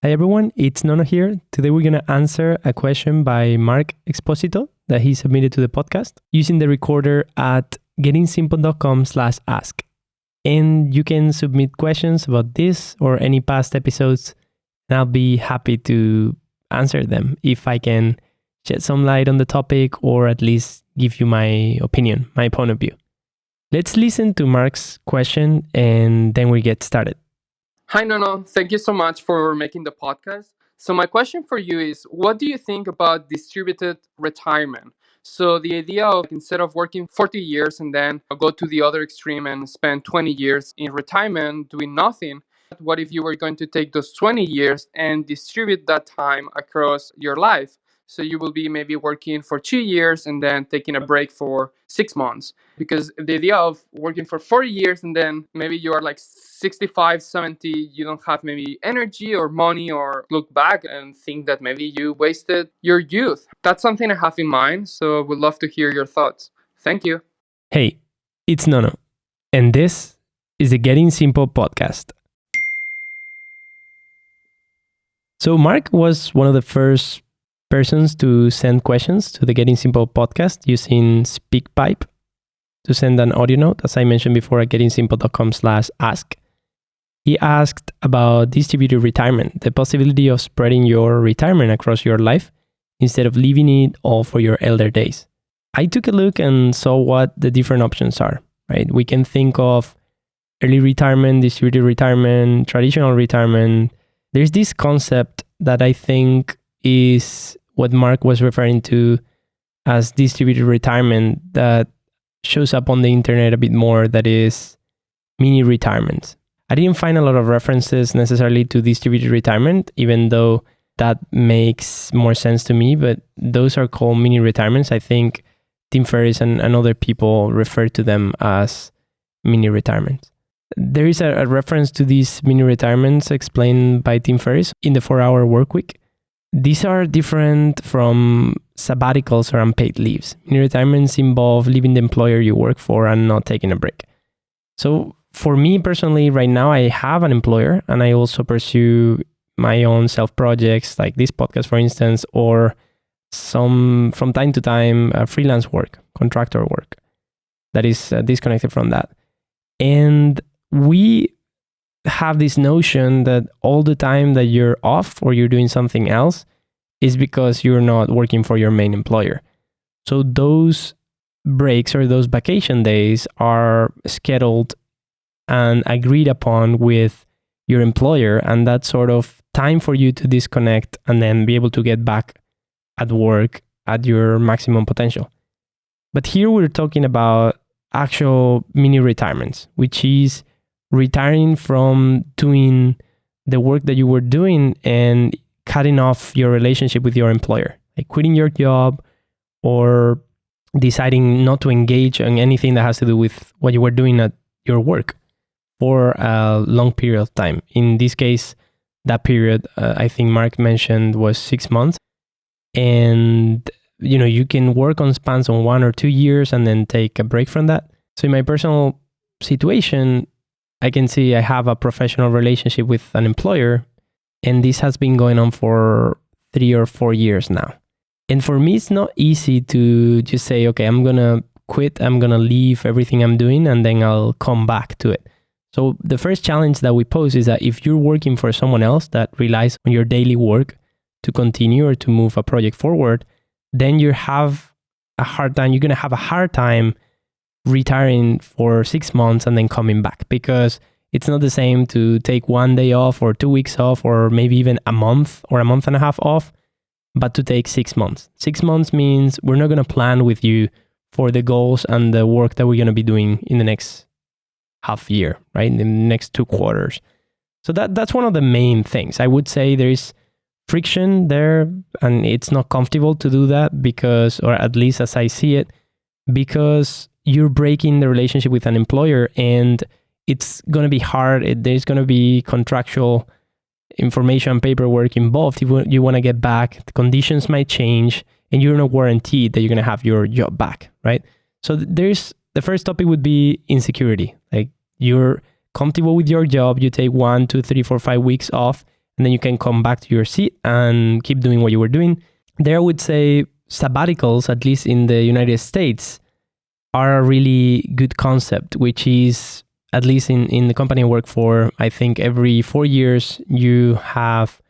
Hi everyone, it's Nono here. Today we're going to answer a question by Mark Exposito that he submitted to the podcast using the recorder at gettingsimple.com/ask. And you can submit questions about this or any past episodes, and I'll be happy to answer them if I can shed some light on the topic or at least give you my opinion, my point of view. Let's listen to Mark's question and then we get started. Hi, Nono. Thank you so much for making the podcast. So, my question for you is what do you think about distributed retirement? So, the idea of instead of working 40 years and then go to the other extreme and spend 20 years in retirement doing nothing, what if you were going to take those 20 years and distribute that time across your life? So, you will be maybe working for 2 years and then taking a break for 6 months. Because the idea of working for 40 years and then maybe you are like 65, 70, you don't have maybe energy or money or look back and think that maybe you wasted your youth. That's something I have in mind, so I would love to hear your thoughts. Thank you. Hey, it's Nono, and this is the Getting Simple podcast. So Mark was one of the first persons to send questions to the Getting Simple podcast using SpeakPipe to send an audio note, as I mentioned before, at gettingsimple.com/ask. He asked about distributed retirement, the possibility of spreading your retirement across your life instead of leaving it all for your elder days. I took a look and saw what the different options are, right? We can think of early retirement, distributed retirement, traditional retirement. There's this concept that I think is what Mark was referring to as distributed retirement that shows up on the internet a bit more, that is mini retirement. I didn't find a lot of references necessarily to distributed retirement, even though that makes more sense to me, but those are called mini retirements. I think Tim Ferriss and other people refer to them as mini retirements. There is a reference to these mini retirements explained by Tim Ferriss in the 4-Hour Workweek. These are different from sabbaticals or unpaid leaves. Mini retirements involve leaving the employer you work for and not taking a break. So for me personally, right now, I have an employer and I also pursue my own self projects like this podcast, for instance, or some from time to time freelance work, contractor work that is disconnected from that. And we have this notion that all the time that you're off or you're doing something else is because you're not working for your main employer. So those breaks or those vacation days are scheduled and agreed upon with your employer, and that's sort of time for you to disconnect and then be able to get back at work at your maximum potential. But here we're talking about actual mini retirements, which is retiring from doing the work that you were doing and cutting off your relationship with your employer, like quitting your job or deciding not to engage in anything that has to do with what you were doing at your work for a long period of time. In this case, that period, I think Mark mentioned, was 6 months. And, you can work on spans on 1 or 2 years and then take a break from that. So in my personal situation, I can see I have a professional relationship with an employer, and this has been going on for 3 or 4 years now. And for me, it's not easy to just say, okay, I'm going to quit, I'm going to leave everything I'm doing, and then I'll come back to it. So the first challenge that we pose is that if you're working for someone else that relies on your daily work to continue or to move a project forward, then you're going to have a hard time retiring for 6 months and then coming back, because it's not the same to take 1 day off or 2 weeks off or maybe even a month or a month and a half off, but to take 6 months. 6 months means we're not going to plan with you for the goals and the work that we're going to be doing in the next half year, right? In the next 2 quarters. So that's one of the main things. I would say there is friction there, and it's not comfortable to do that because, or at least as I see it, because you're breaking the relationship with an employer and it's going to be hard. There's going to be contractual information, paperwork involved. If you want to get back, the conditions might change and you're not guaranteed that you're going to have your job back, right? So there's the first topic would be insecurity. Like you're comfortable with your job, you take 1, 2, 3, 4, 5 weeks off, and then you can come back to your seat and keep doing what you were doing. There, I would say sabbaticals, at least in the United States, are a really good concept, which is, at least in the company I work for, I think every 4 years you have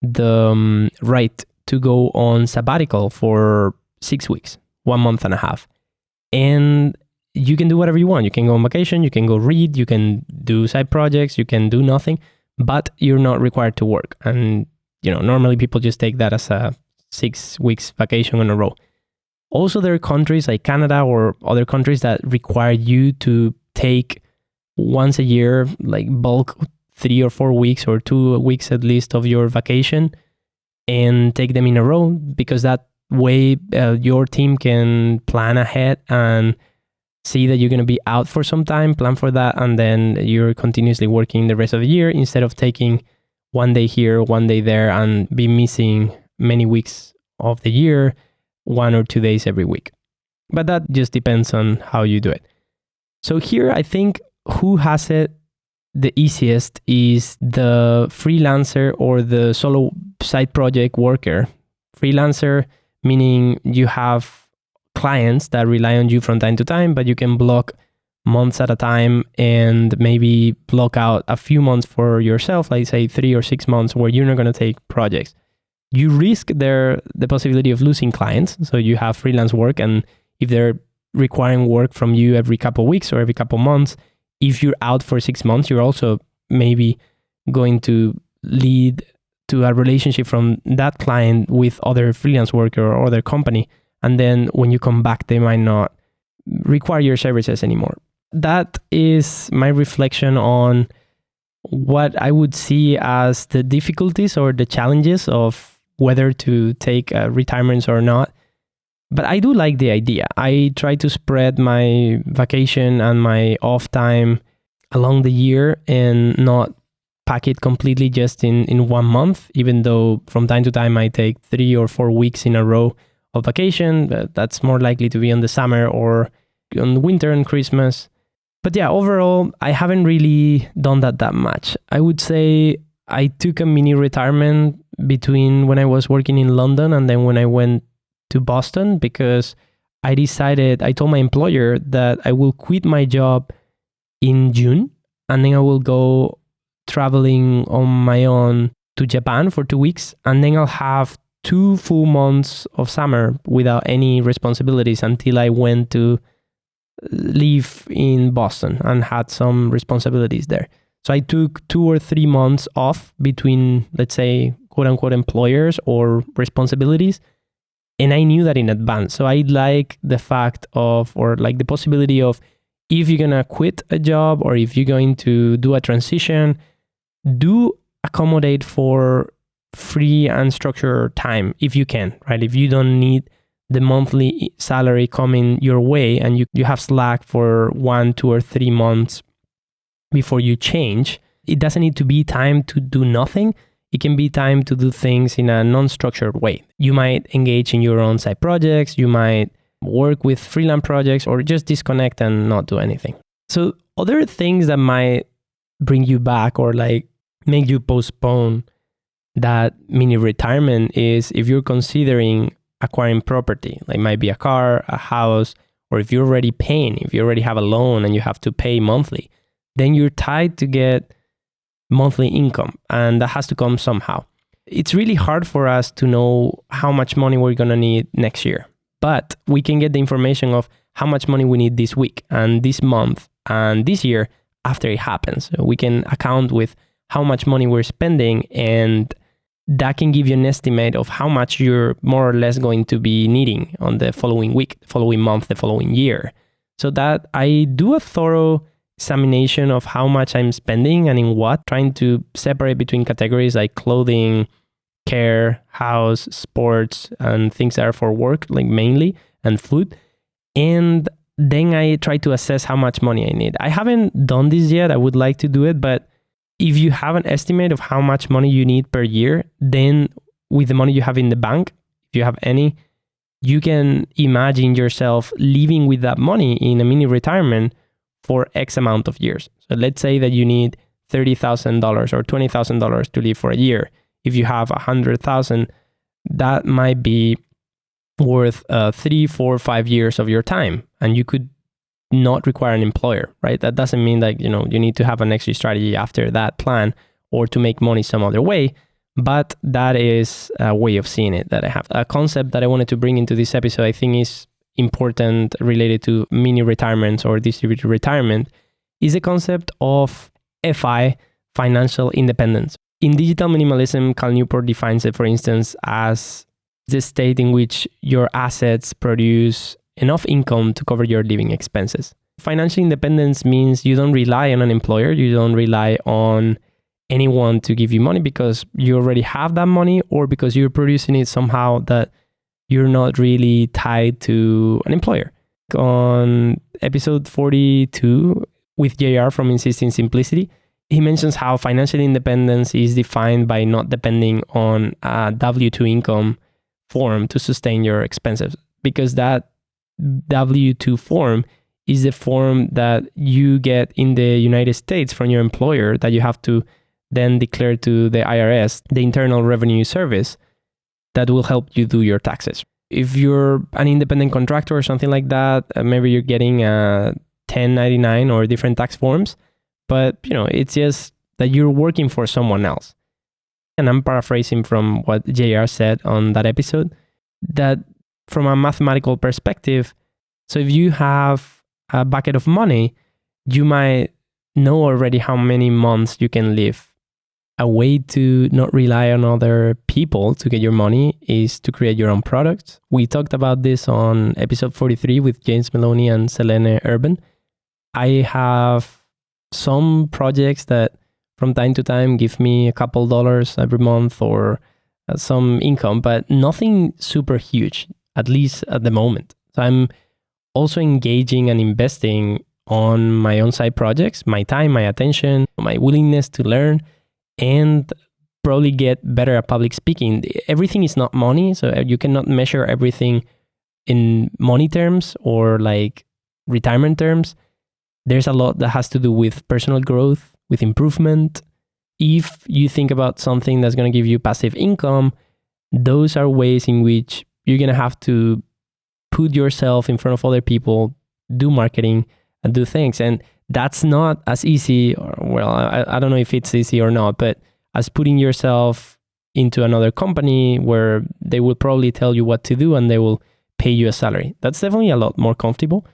the right to go on sabbatical for 6 weeks, 1 month and a half. And you can do whatever you want. You can go on vacation, you can go read, you can do side projects, you can do nothing, but you're not required to work. And, normally people just take that as a 6 weeks vacation in a row. Also, there are countries like Canada or other countries that require you to take once a year, like bulk 3 or 4 weeks or 2 weeks at least of your vacation and take them in a row, because that way your team can plan ahead and see that you're going to be out for some time, plan for that, and then you're continuously working the rest of the year instead of taking 1 day here, 1 day there, and be missing many weeks of the year, 1 or 2 days every week. But that just depends on how you do it. So here, I think who has it the easiest is the freelancer or the solo side project worker. Freelancer meaning you have clients that rely on you from time to time, but you can block months at a time and maybe block out a few months for yourself, like say 3 or 6 months where you're not going to take projects. You risk the possibility of losing clients. So you have freelance work, and if they're requiring work from you every couple of weeks or every couple of months, if you're out for 6 months, you're also maybe going to lead to a relationship from that client with other freelance worker or other company. And then when you come back, they might not require your services anymore. That is my reflection on what I would see as the difficulties or the challenges of whether to take retirements or not. But I do like the idea. I try to spread my vacation and my off time along the year and not pack it completely just in 1 month, even though from time to time I take 3 or 4 weeks in a row of vacation. That's more likely to be in the summer or on winter and Christmas. But yeah, overall, I haven't really done that much. I would say I took a mini retirement between when I was working in London and then when I went to Boston, because I told my employer that I will quit my job in June and then I will go traveling on my own to Japan for 2 weeks, and then I'll have 2 full months of summer without any responsibilities until I went to live in Boston and had some responsibilities there. So I took 2 or 3 months off between, let's say, quote unquote employers or responsibilities. And I knew that in advance. So I like the fact of, or like the possibility of, if you're going to quit a job or if you're going to do a transition, do accommodate for free and structured time if you can, right? If you don't need the monthly salary coming your way and you have slack for 1, 2, or 3 months before you change, it doesn't need to be time to do nothing. It can be time to do things in a non-structured way. You might engage in your own side projects, you might work with freelance projects, or just disconnect and not do anything. So other things that might bring you back or like make you postpone that mini retirement is if you're considering acquiring property, like might be a car, a house, or if you're already paying, if you already have a loan and you have to pay monthly, then you're tied to get monthly income, and that has to come somehow. It's really hard for us to know how much money we're going to need next year, but we can get the information of how much money we need this week and this month and this year after it happens. So we can account with how much money we're spending, and that can give you an estimate of how much you're more or less going to be needing on the following week, the following month, the following year. So that I do a thorough examination of how much I'm spending and in what, trying to separate between categories like clothing, care, house, sports, and things that are for work, like mainly, and food. And then I try to assess how much money I need. I haven't done this yet. I would like to do it, but if you have an estimate of how much money you need per year, then with the money you have in the bank, if you have any, you can imagine yourself living with that money in a mini retirement for X amount of years. So let's say that you need $30,000 or $20,000 to live for a year. If you have 100,000, that might be worth 3, 4, 5 years of your time, and you could not require an employer, right? That doesn't mean that, you need to have an exit strategy after that plan or to make money some other way, but that is a way of seeing it that I have. A concept that I wanted to bring into this episode, I think is important, related to mini retirements or distributed retirement, is the concept of FI, financial independence. In Digital Minimalism, Cal Newport defines it, for instance, as the state in which your assets produce enough income to cover your living expenses. Financial independence means you don't rely on an employer, you don't rely on anyone to give you money because you already have that money, or because you're producing it somehow that you're not really tied to an employer. On episode 42 with JR from Insisting Simplicity, he mentions how financial independence is defined by not depending on a W-2 income form to sustain your expenses, because that W-2 form is the form that you get in the United States from your employer that you have to then declare to the IRS, the Internal Revenue Service, that will help you do your taxes. If you're an independent contractor or something like that, maybe you're getting a 1099 or different tax forms, but it's just that you're working for someone else. And I'm paraphrasing from what JR said on that episode, that from a mathematical perspective, so if you have a bucket of money, you might know already how many months you can live. A way to not rely on other people to get your money is to create your own products. We talked about this on episode 43 with James Maloney and Selene Urban. I have some projects that from time to time give me a couple dollars every month or some income, but nothing super huge, at least at the moment. So I'm also engaging and investing on my own side projects, my time, my attention, my willingness to learn, and probably get better at public speaking. Everything is not money, so you cannot measure everything in money terms or like retirement terms. There's a lot that has to do with personal growth, with improvement. If you think about something that's going to give you passive income, those are ways in which you're going to have to put yourself in front of other people, do marketing, and do things. And that's not as easy, or, well, I don't know if it's easy or not, but as putting yourself into another company where they will probably tell you what to do and they will pay you a salary. That's definitely a lot more comfortable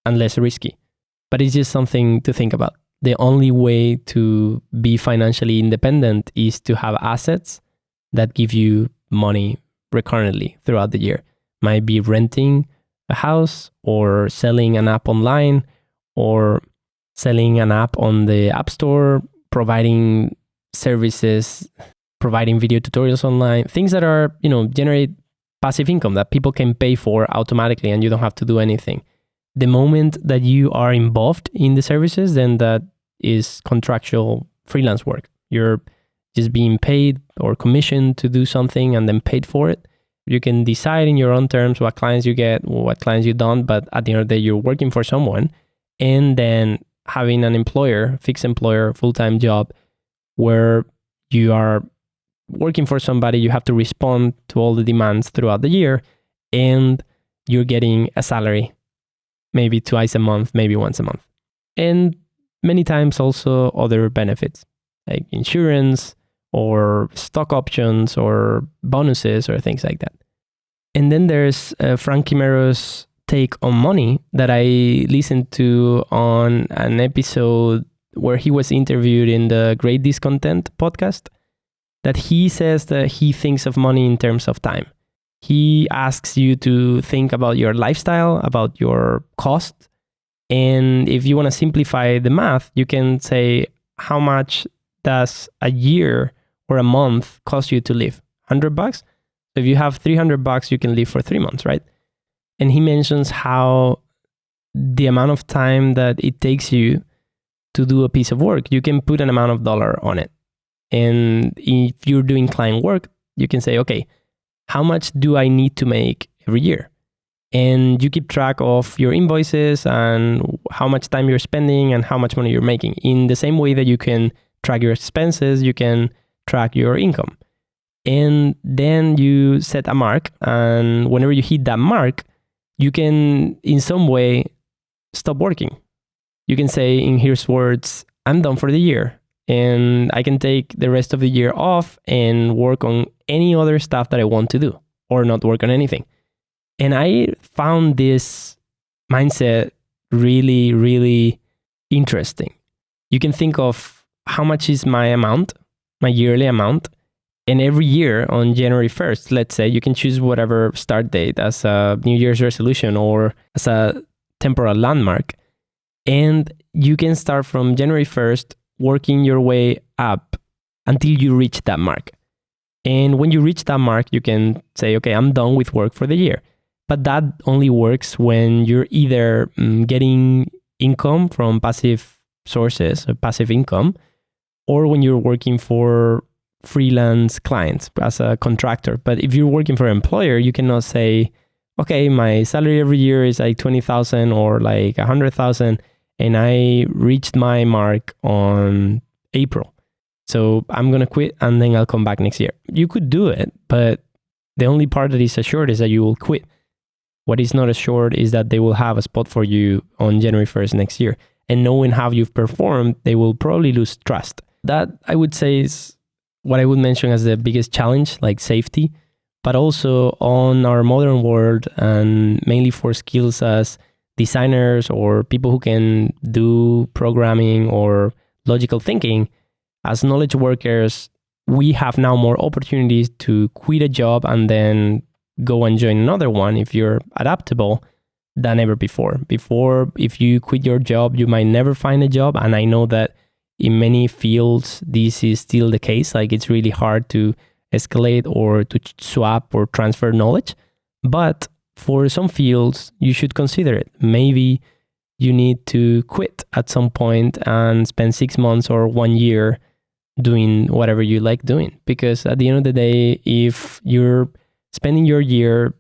and less risky. But it's just something to think about. The only way to be financially independent is to have assets that give you money recurrently throughout the year. Might be renting a house or selling an app online or selling an app on the App Store, providing services, providing video tutorials online, things that are, generate passive income that people can pay for automatically and you don't have to do anything. The moment that you are involved in the services, then that is contractual freelance work. You're just being paid or commissioned to do something and then paid for it. You can decide in your own terms what clients you get, what clients you don't, but at the end of the day, you're working for someone. And then having an employer, fixed employer, full-time job, where you are working for somebody, you have to respond to all the demands throughout the year, and you're getting a salary, maybe twice a month, maybe once a month. And many times also other benefits like insurance or stock options or bonuses or things like that. And then there's Frank Quimero's take on money that I listened to on an episode where he was interviewed in the Great Discontent podcast, that he says that he thinks of money in terms of time. He asks you to think about your lifestyle, about your cost. And if you want to simplify the math, you can say, how much does a year or a month cost you to live? $100? So if you have $300, you can live for 3 months, right? And he mentions how the amount of time that it takes you to do a piece of work, you can put an amount of dollar on it. And if you're doing client work, you can say, okay, how much do I need to make every year? And you keep track of your invoices and how much time you're spending and how much money you're making, in the same way that you can track your expenses, you can track your income. And then you set a mark, and whenever you hit that mark, you can in some way stop working. You can say in here's words, I'm done for the year, and I can take the rest of the year off and work on any other stuff that I want to do, or not work on anything. And I found this mindset really, really interesting. You can think of how much is my amount, my yearly amount, and every year on January 1st, let's say, you can choose whatever start date as a New Year's resolution or as a temporal landmark. And you can start from January 1st, working your way up until you reach that mark. And when you reach that mark, you can say, okay, I'm done with work for the year. But that only works when you're either getting income from passive sources, or passive income, or when you're working for freelance clients as a contractor. But if you're working for an employer, you cannot say, okay, my salary every year is like 20,000 or like 100,000, and I reached my mark on April. So I'm going to quit and then I'll come back next year. You could do it, but the only part that is assured is that you will quit. What is not assured is that they will have a spot for you on January 1st next year. And knowing how you've performed, they will probably lose trust. That, I would say, is what I would mention as the biggest challenge, like safety, but also on our modern world, and mainly for skills as designers or people who can do programming or logical thinking. As knowledge workers, we have now more opportunities to quit a job and then go and join another one if you're adaptable than ever before. Before, if you quit your job, you might never find a job. And I know that in many fields, this is still the case. Like, it's really hard to escalate or to swap or transfer knowledge. But for some fields, you should consider it. Maybe you need to quit at some point and spend 6 months or 1 year doing whatever you like doing. Because at the end of the day, if you're spending your year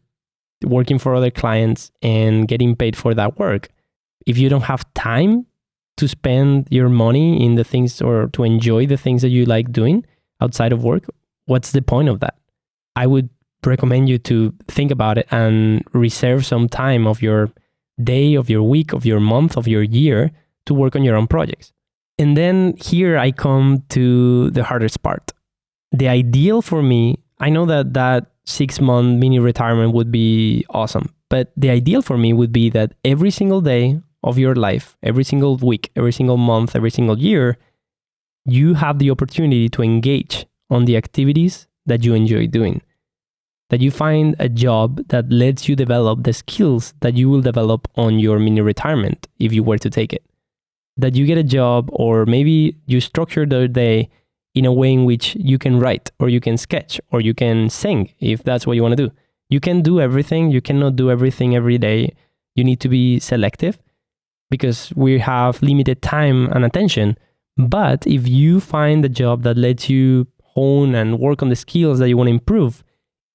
working for other clients and getting paid for that work, if you don't have time to spend your money in the things or to enjoy the things that you like doing outside of work, what's the point of that? I would recommend you to think about it and reserve some time of your day, of your week, of your month, of your year to work on your own projects. And then here I come to the hardest part. The ideal for me, I know that 6-month mini retirement would be awesome, but the ideal for me would be that every single day of your life, every single week, every single month, every single year, you have the opportunity to engage on the activities that you enjoy doing. That you find a job that lets you develop the skills that you will develop on your mini retirement if you were to take it. That you get a job, or maybe you structure the day in a way in which you can write, or you can sketch, or you can sing if that's what you want to do. You can do everything. You cannot do everything every day. You need to be selective because we have limited time and attention. But if you find a job that lets you hone and work on the skills that you want to improve,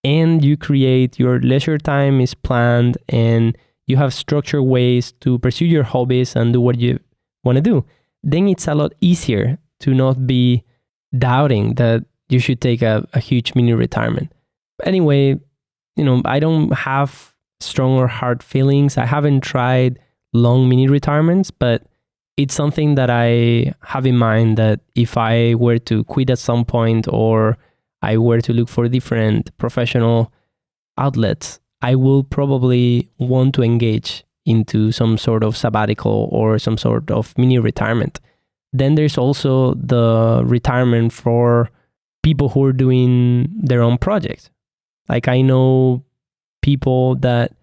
and you create your leisure time is planned, and you have structured ways to pursue your hobbies and do what you want to do, then it's a lot easier to not be doubting that you should take a huge mini retirement. Anyway, I don't have strong or hard feelings. I haven't tried long mini retirements, but it's something that I have in mind that if I were to quit at some point, or I were to look for different professional outlets, I will probably want to engage into some sort of sabbatical or some sort of mini retirement. Then there's also the retirement for people who are doing their own projects. Like, I know people that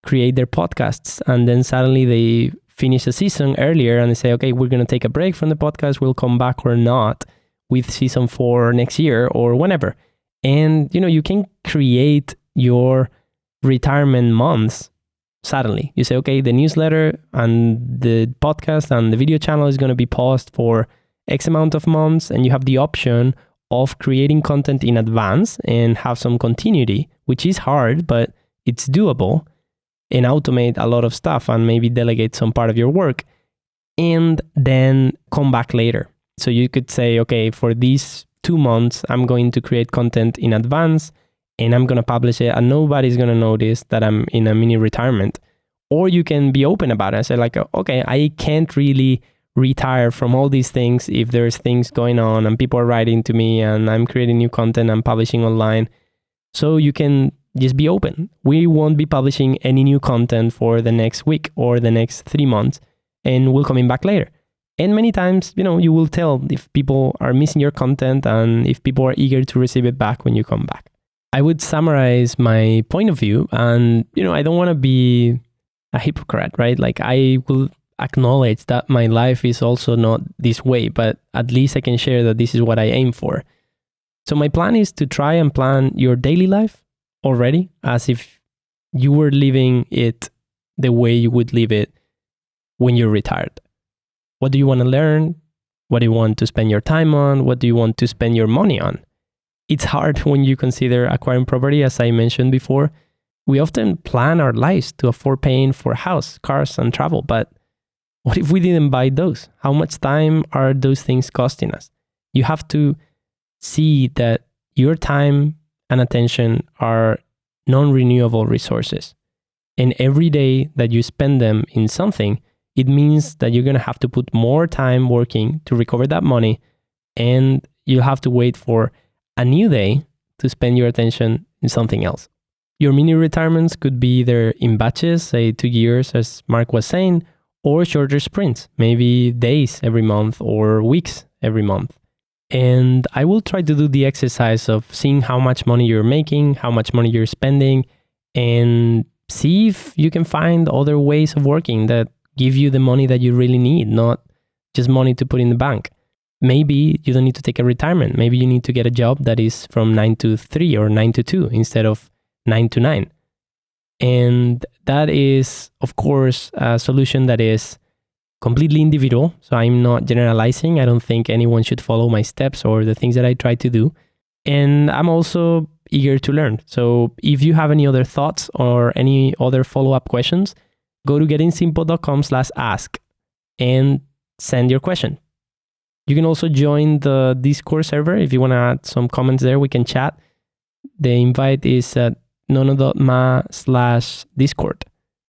create their podcasts and then suddenly they finish a season earlier and they say, okay, we're going to take a break from the podcast. We'll come back or not with season 4 next year or whenever. And, you can create your retirement months suddenly. You say, okay, the newsletter and the podcast and the video channel is going to be paused for X amount of months. And you have the option of creating content in advance and have some continuity, which is hard, but it's doable, and automate a lot of stuff and maybe delegate some part of your work and then come back later. So you could say, okay, for these 2 months, I'm going to create content in advance and I'm going to publish it and nobody's going to notice that I'm in a mini retirement. Or you can be open about it and say like, okay, I can't really retire from all these things if there's things going on and people are writing to me and I'm creating new content, I'm publishing online. So you can just be open. We won't be publishing any new content for the next week or the next 3 months, and we'll coming back later. And many times, you will tell if people are missing your content and if people are eager to receive it back when you come back. I would summarize my point of view, and I don't want to be a hypocrite, right? Like, I will acknowledge that my life is also not this way, but at least I can share that this is what I aim for. So my plan is to try and plan your daily life already as if you were living it the way you would live it when you're retired. What do you want to learn? What do you want to spend your time on? What do you want to spend your money on? It's hard when you consider acquiring property, as I mentioned before. We often plan our lives to afford paying for a house, cars, and travel, but what if we didn't buy those? How much time are those things costing us? You have to see that your time and attention are non-renewable resources. And every day that you spend them in something, it means that you're going to have to put more time working to recover that money, and you'll have to wait for a new day to spend your attention in something else. Your mini retirements could be either in batches, say 2 years, as Mark was saying, or shorter sprints, maybe days every month or weeks every month. And I will try to do the exercise of seeing how much money you're making, how much money you're spending, and see if you can find other ways of working that give you the money that you really need, not just money to put in the bank. Maybe you don't need to take a retirement. Maybe you need to get a job that is from 9 to 3 or 9 to 2 instead of 9 to 9. And that is, of course, a solution that is completely individual. So I'm not generalizing. I don't think anyone should follow my steps or the things that I try to do. And I'm also eager to learn. So if you have any other thoughts or any other follow-up questions, go to gettingsimple.com/ask and send your question. You can also join the Discord server. If you want to add some comments there, we can chat. The invite is at nono.ma/Discord.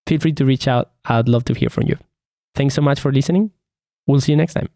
Feel free to reach out. I'd love to hear from you. Thanks so much for listening. We'll see you next time.